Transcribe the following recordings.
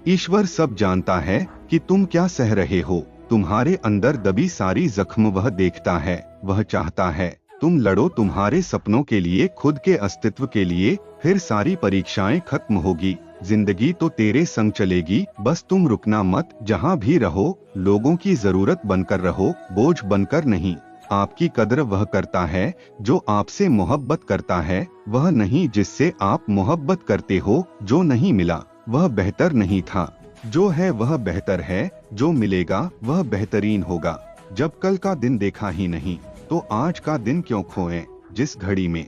ईश्वर सब जानता है कि तुम क्या सह रहे हो। तुम्हारे अंदर दबी सारी जख्म वह देखता है। वह चाहता है तुम लड़ो तुम्हारे सपनों के लिए, खुद के अस्तित्व के लिए। फिर सारी परीक्षाएं खत्म होगी। जिंदगी तो तेरे संग चलेगी, बस तुम रुकना मत। जहाँ भी रहो लोगों की जरूरत बनकर रहो, बोझ बनकर नहीं। आपकी कद्र वह करता है जो आपसे मोहब्बत करता है, वह नहीं जिससे आप मोहब्बत करते हो। जो नहीं मिला वह बेहतर नहीं था, जो है वह बेहतर है। जो मिलेगा वह बेहतरीन होगा। जब कल का दिन देखा ही नहीं तो आज का दिन क्यों खोएं। जिस घड़ी में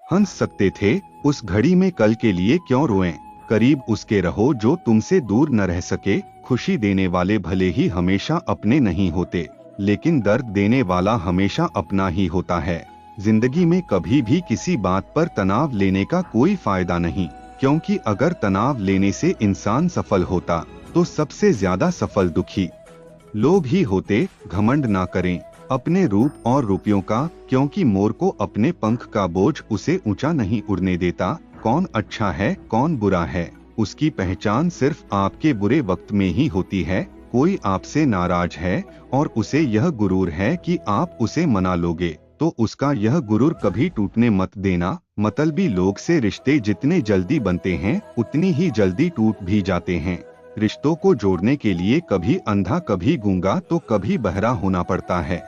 हंस सकते थे उस घड़ी में कल के लिए क्यों रोएं। करीब उसके रहो जो तुमसे दूर न रह सके। खुशी देने वाले भले ही हमेशा अपने नहीं होते, लेकिन दर्द देने वाला हमेशा अपना ही होता है। जिंदगी में कभी भी किसी बात पर तनाव लेने का कोई फायदा नहीं, क्योंकि अगर तनाव लेने से इंसान सफल होता तो सबसे ज्यादा सफल दुखी लोग ही होते। घमंड ना करें अपने रूप और रुपयों का, क्योंकि मोर को अपने पंख का बोझ उसे ऊंचा नहीं उड़ने देता। कौन अच्छा है कौन बुरा है उसकी पहचान सिर्फ आपके बुरे वक्त में ही होती है। कोई आपसे नाराज है और उसे यह गुरूर है कि आप उसे मना लोगे, तो उसका यह गुरूर कभी टूटने मत देना। मतलबी लोग से रिश्ते जितने जल्दी बनते हैं उतनी ही जल्दी टूट भी जाते हैं। रिश्तों को जोड़ने के लिए कभी अंधा कभी गूंगा तो कभी बहरा होना पड़ता है।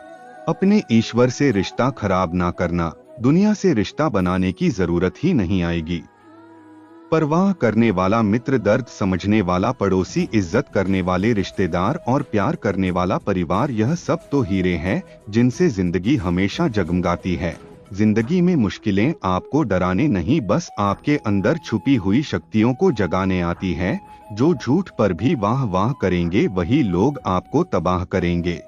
अपने ईश्वर से रिश्ता खराब ना करना, दुनिया से रिश्ता बनाने की जरूरत ही नहीं आएगी। परवाह करने वाला मित्र, दर्द समझने वाला पड़ोसी, इज्जत करने वाले रिश्तेदार और प्यार करने वाला परिवार, यह सब तो हीरे हैं जिनसे जिंदगी हमेशा जगमगाती है। जिंदगी में मुश्किलें आपको डराने नहीं, बस आपके अंदर छुपी हुई शक्तियों को जगाने आती है। जो झूठ पर भी वाह वाह करेंगे वही लोग आपको तबाह करेंगे।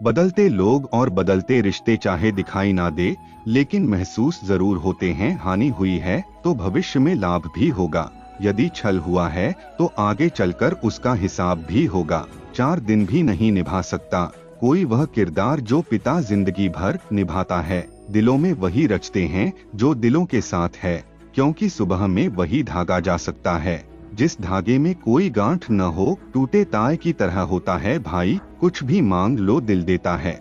बदलते लोग और बदलते रिश्ते चाहे दिखाई ना दे, लेकिन महसूस जरूर होते हैं। हानि हुई है तो भविष्य में लाभ भी होगा। यदि छल हुआ है तो आगे चलकर उसका हिसाब भी होगा। 4 दिन भी नहीं निभा सकता कोई वह किरदार जो पिता जिंदगी भर निभाता है। दिलों में वही रचते हैं जो दिलों के साथ है, क्योंकि सुबह में वही धागा जा सकता है जिस धागे में कोई गांठ न हो। टूटे ताए की तरह होता है भाई, कुछ भी मांग लो दिल देता है।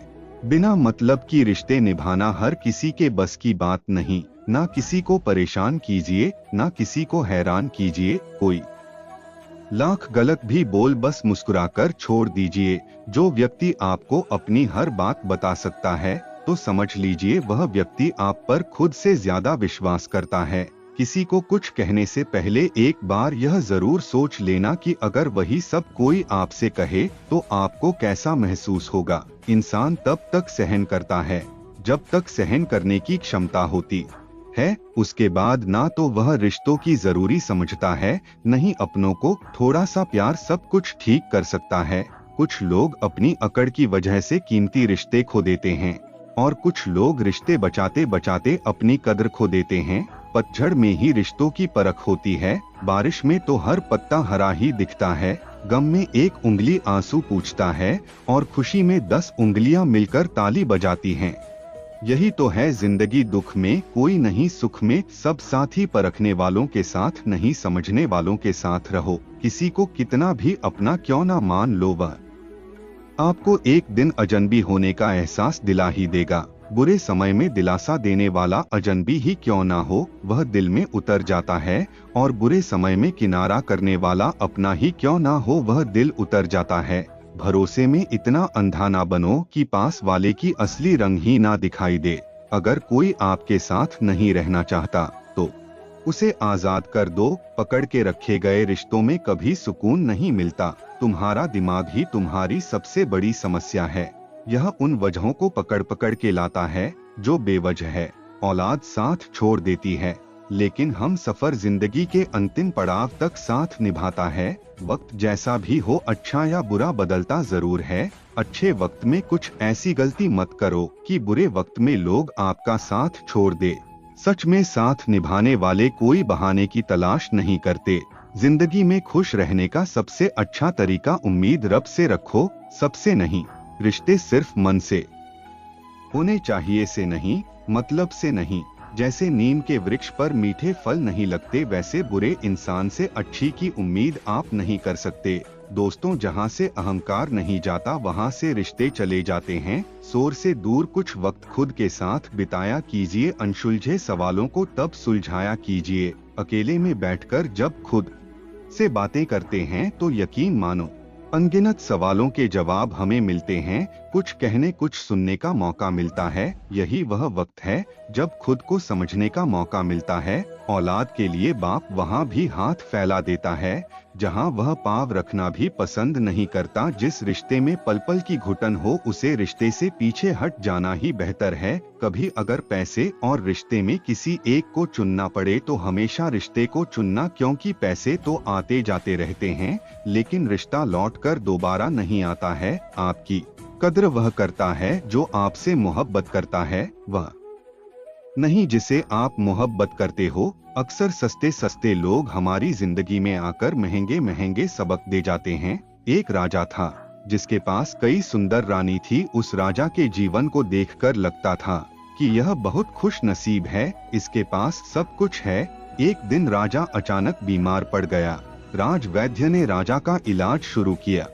बिना मतलब की रिश्ते निभाना हर किसी के बस की बात नहीं। ना किसी को परेशान कीजिए ना किसी को हैरान कीजिए। कोई लाख गलत भी बोल बस मुस्कुराकर छोड़ दीजिए। जो व्यक्ति आपको अपनी हर बात बता सकता है तो समझ लीजिए वह व्यक्ति आप पर खुद से ज्यादा विश्वास करता है। किसी को कुछ कहने से पहले एक बार यह जरूर सोच लेना कि अगर वही सब कोई आपसे कहे तो आपको कैसा महसूस होगा। इंसान तब तक सहन करता है जब तक सहन करने की क्षमता होती है, उसके बाद ना तो वह रिश्तों की जरूरी समझता है, नहीं अपनों को। थोड़ा सा प्यार सब कुछ ठीक कर सकता है। कुछ लोग अपनी अकड़ की वजह से कीमती रिश्ते खो देते हैं और कुछ लोग रिश्ते बचाते बचाते अपनी कद्र खो देते हैं। पतझड़ में ही रिश्तों की परख होती है, बारिश में तो हर पत्ता हरा ही दिखता है। गम में एक उंगली आंसू पूछता है और खुशी में 10 उंगलियां मिलकर ताली बजाती हैं। यही तो है जिंदगी, दुख में कोई नहीं सुख में सब। साथी परखने वालों के साथ नहीं, समझने वालों के साथ रहो। किसी को कितना भी अपना क्यों ना मान लो, वह आपको एक दिन अजनबी होने का एहसास दिला ही देगा। बुरे समय में दिलासा देने वाला अजनबी ही क्यों ना हो, वह दिल में उतर जाता है। और बुरे समय में किनारा करने वाला अपना ही क्यों ना हो, वह दिल उतर जाता है। भरोसे में इतना अंधा ना बनो कि पास वाले की असली रंग ही ना दिखाई दे। अगर कोई आपके साथ नहीं रहना चाहता तो उसे आजाद कर दो। पकड़ के रखे गए रिश्तों में कभी सुकून नहीं मिलता। तुम्हारा दिमाग ही तुम्हारी सबसे बड़ी समस्या है। यह उन वजहों को पकड़ पकड़ के लाता है जो बेवजह है। औलाद साथ छोड़ देती है, लेकिन हम सफर जिंदगी के अंतिम पड़ाव तक साथ निभाता है। वक्त जैसा भी हो, अच्छा या बुरा बदलता जरूर है। अच्छे वक्त में कुछ ऐसी गलती मत करो कि बुरे वक्त में लोग आपका साथ छोड़ दे। सच में साथ निभाने वाले कोई बहाने की तलाश नहीं करते। जिंदगी में खुश रहने का सबसे अच्छा तरीका उम्मीद रब से रखो, सबसे नहीं। रिश्ते सिर्फ मन से होने चाहिए से नहीं, मतलब से नहीं। जैसे नीम के वृक्ष पर मीठे फल नहीं लगते, वैसे बुरे इंसान से अच्छी की उम्मीद आप नहीं कर सकते। दोस्तों, जहाँ से अहंकार नहीं जाता वहाँ से रिश्ते चले जाते हैं। शोर से दूर कुछ वक्त खुद के साथ बिताया कीजिए। अनसुलझे सवालों को तब सुलझाया कीजिए। अकेले में बैठकर जब खुद से बातें करते हैं तो यकीन मानो अनगिनत सवालों के जवाब हमें मिलते हैं। कुछ कहने कुछ सुनने का मौका मिलता है। यही वह वक्त है जब खुद को समझने का मौका मिलता है। औलाद के लिए बाप वहाँ भी हाथ फैला देता है जहाँ वह पाँव रखना भी पसंद नहीं करता। जिस रिश्ते में पल पल की घुटन हो उसे रिश्ते से पीछे हट जाना ही बेहतर है। कभी अगर पैसे और रिश्ते में किसी एक को चुनना पड़े तो हमेशा रिश्ते को चुनना, क्योंकि पैसे तो आते जाते रहते हैं लेकिन रिश्ता लौटकर दोबारा नहीं आता है। आपकी कद्र वह करता है जो आपसे मोहब्बत करता है, वह नहीं जिसे आप मोहब्बत करते हो। अक्सर सस्ते सस्ते लोग हमारी जिंदगी में आकर महंगे महंगे सबक दे जाते हैं। एक राजा था जिसके पास कई सुंदर रानी थी। उस राजा के जीवन को देखकर लगता था कि यह बहुत खुश नसीब है, इसके पास सब कुछ है। एक दिन राजा अचानक बीमार पड़ गया। राजवैद्य ने राजा का इलाज शुरू किया,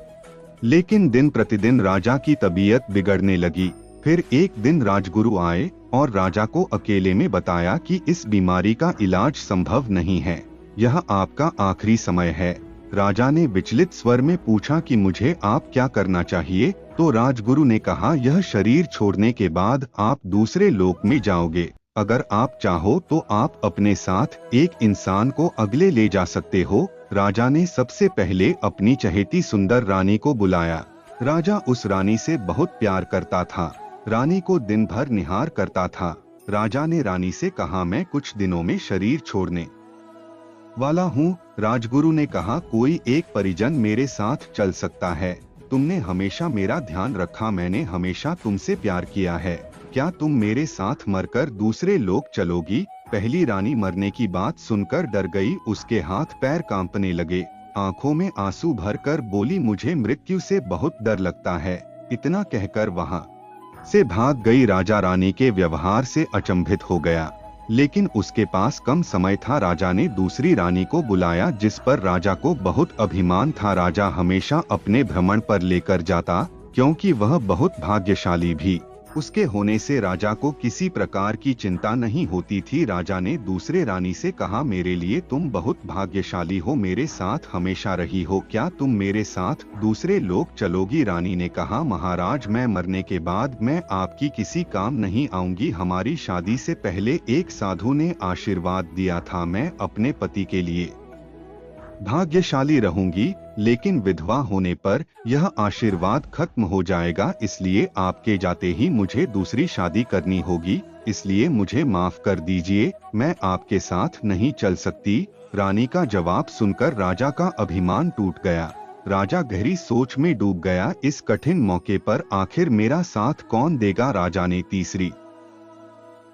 लेकिन दिन प्रतिदिन राजा की तबीयत बिगड़ने लगी। फिर एक दिन राजगुरु आए और राजा को अकेले में बताया कि इस बीमारी का इलाज संभव नहीं है, यह आपका आखिरी समय है। राजा ने विचलित स्वर में पूछा कि मुझे आप क्या करना चाहिए? तो राजगुरु ने कहा, यह शरीर छोड़ने के बाद आप दूसरे लोक में जाओगे। अगर आप चाहो तो आप अपने साथ एक इंसान को अगले ले जा सकते हो। राजा ने सबसे पहले अपनी चहेती सुंदर रानी को बुलाया। राजा उस रानी से बहुत प्यार करता था, रानी को दिन भर निहार करता था। राजा ने रानी से कहा, मैं कुछ दिनों में शरीर छोड़ने वाला हूँ। राजगुरु ने कहा, कोई एक परिजन मेरे साथ चल सकता है। तुमने हमेशा मेरा ध्यान रखा, मैंने हमेशा तुमसे प्यार किया है। क्या तुम मेरे साथ मरकर दूसरे लोक चलोगी? पहली रानी मरने की बात सुनकर डर गई, उसके हाथ पैर कांपने लगे। आंखों में आंसू भरकर बोली, मुझे मृत्यु से बहुत डर लगता है। इतना कहकर वहां से भाग गई। राजा रानी के व्यवहार से अचंभित हो गया, लेकिन उसके पास कम समय था। राजा ने दूसरी रानी को बुलाया जिस पर राजा को बहुत अभिमान था। राजा हमेशा अपने भ्रमण पर लेकर जाता क्योंकि वह बहुत भाग्यशाली भी उसके होने से राजा को किसी प्रकार की चिंता नहीं होती थी। राजा ने दूसरे रानी से कहा, मेरे लिए तुम बहुत भाग्यशाली हो, मेरे साथ हमेशा रही हो, क्या तुम मेरे साथ दूसरे लोक चलोगी? रानी ने कहा, महाराज, मैं मरने के बाद मैं आपकी किसी काम नहीं आऊंगी। हमारी शादी से पहले एक साधु ने आशीर्वाद दिया था, मैं अपने पति के लिए भाग्यशाली रहूंगी, लेकिन विधवा होने पर यह आशीर्वाद खत्म हो जाएगा, इसलिए आपके जाते ही मुझे दूसरी शादी करनी होगी, इसलिए मुझे माफ कर दीजिए, मैं आपके साथ नहीं चल सकती। रानी का जवाब सुनकर राजा का अभिमान टूट गया। राजा गहरी सोच में डूब गया। इस कठिन मौके पर आखिर मेरा साथ कौन देगा? राजा ने तीसरी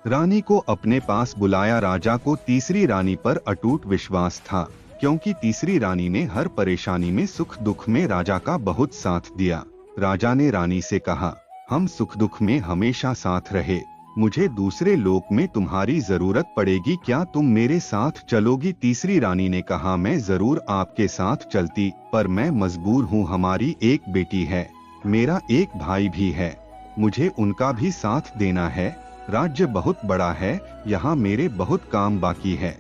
रानी को अपने पास बुलाया। राजा को तीसरी रानी पर अटूट विश्वास था, क्योंकि तीसरी रानी ने हर परेशानी में सुख दुख में राजा का बहुत साथ दिया। राजा ने रानी से कहा, हम सुख दुख में हमेशा साथ रहे, मुझे दूसरे लोक में तुम्हारी जरूरत पड़ेगी, क्या तुम मेरे साथ चलोगी? तीसरी रानी ने कहा, मैं जरूर आपके साथ चलती, पर मैं मजबूर हूँ, हमारी एक बेटी है, मेरा एक भाई भी है, मुझे उनका भी साथ देना है। राज्य बहुत बड़ा है, यहाँ मेरे बहुत काम बाकी है,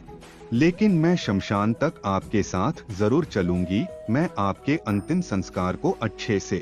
लेकिन मैं शमशान तक आपके साथ जरूर चलूंगी। मैं आपके अंतिम संस्कार को अच्छे से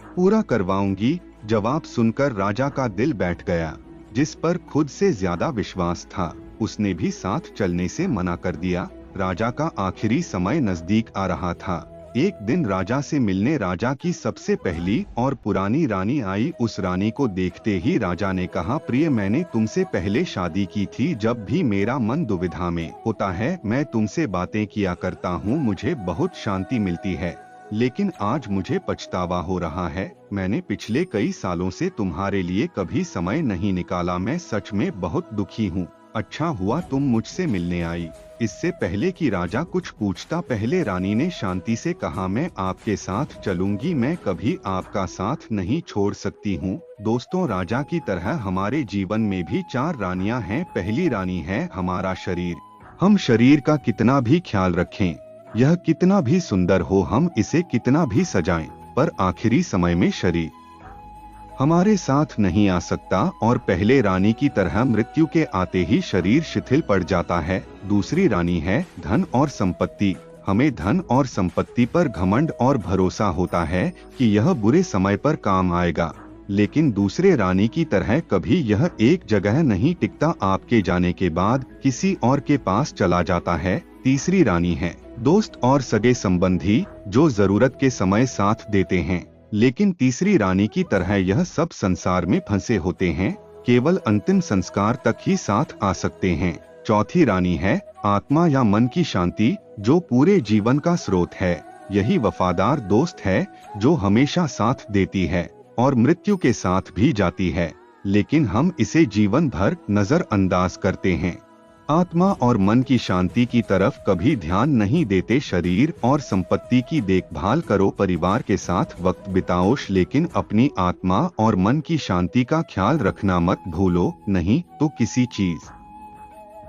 पूरा करवाऊंगी। जवाब सुनकर राजा का दिल बैठ गया। जिस पर खुद से ज्यादा विश्वास था, उसने भी साथ चलने से मना कर दिया। राजा का आखिरी समय नजदीक आ रहा था। एक दिन राजा से मिलने राजा की सबसे पहली और पुरानी रानी आई। उस रानी को देखते ही राजा ने कहा, प्रिय, मैंने तुमसे पहले शादी की थी। जब भी मेरा मन दुविधा में होता है, मैं तुमसे बातें किया करता हूँ, मुझे बहुत शांति मिलती है, लेकिन आज मुझे पछतावा हो रहा है। मैंने पिछले कई सालों से तुम्हारे लिए कभी समय नहीं निकाला, मैं सच में बहुत दुखी हूँ। अच्छा हुआ तुम मुझसे मिलने आई। इससे पहले कि राजा कुछ पूछता पहले रानी ने शांति से कहा, मैं आपके साथ चलूंगी, मैं कभी आपका साथ नहीं छोड़ सकती हूँ। दोस्तों, राजा की तरह हमारे जीवन में भी 4 रानियां हैं। पहली रानी है हमारा शरीर। हम शरीर का कितना भी ख्याल रखें, यह कितना भी सुंदर हो, हम इसे कितना भी सजाएं, पर आखिरी समय में शरीर हमारे साथ नहीं आ सकता और पहले रानी की तरह मृत्यु के आते ही शरीर शिथिल पड़ जाता है। दूसरी रानी है धन और संपत्ति। हमें धन और संपत्ति पर घमंड और भरोसा होता है कि यह बुरे समय पर काम आएगा, लेकिन दूसरे रानी की तरह कभी यह एक जगह नहीं टिकता, आपके जाने के बाद किसी और के पास चला जाता है। तीसरी रानी है दोस्त और सगे संबंधी, जो जरूरत के समय साथ देते हैं, लेकिन तीसरी रानी की तरह यह सब संसार में फंसे होते हैं, केवल अंतिम संस्कार तक ही साथ आ सकते हैं। चौथी रानी है आत्मा या मन की शांति, जो पूरे जीवन का स्रोत है। यही वफादार दोस्त है जो हमेशा साथ देती है और मृत्यु के साथ भी जाती है, लेकिन हम इसे जीवन भर नजरअंदाज करते हैं। आत्मा और मन की शांति की तरफ कभी ध्यान नहीं देते। शरीर और संपत्ति की देखभाल करो, परिवार के साथ वक्त बिताओ, लेकिन अपनी आत्मा और मन की शांति का ख्याल रखना मत भूलो, नहीं तो किसी चीज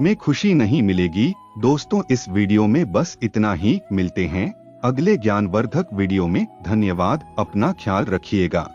में खुशी नहीं मिलेगी। दोस्तों, इस वीडियो में बस इतना ही। मिलते हैं अगले ज्ञानवर्धक वीडियो में। धन्यवाद, अपना ख्याल रखिएगा।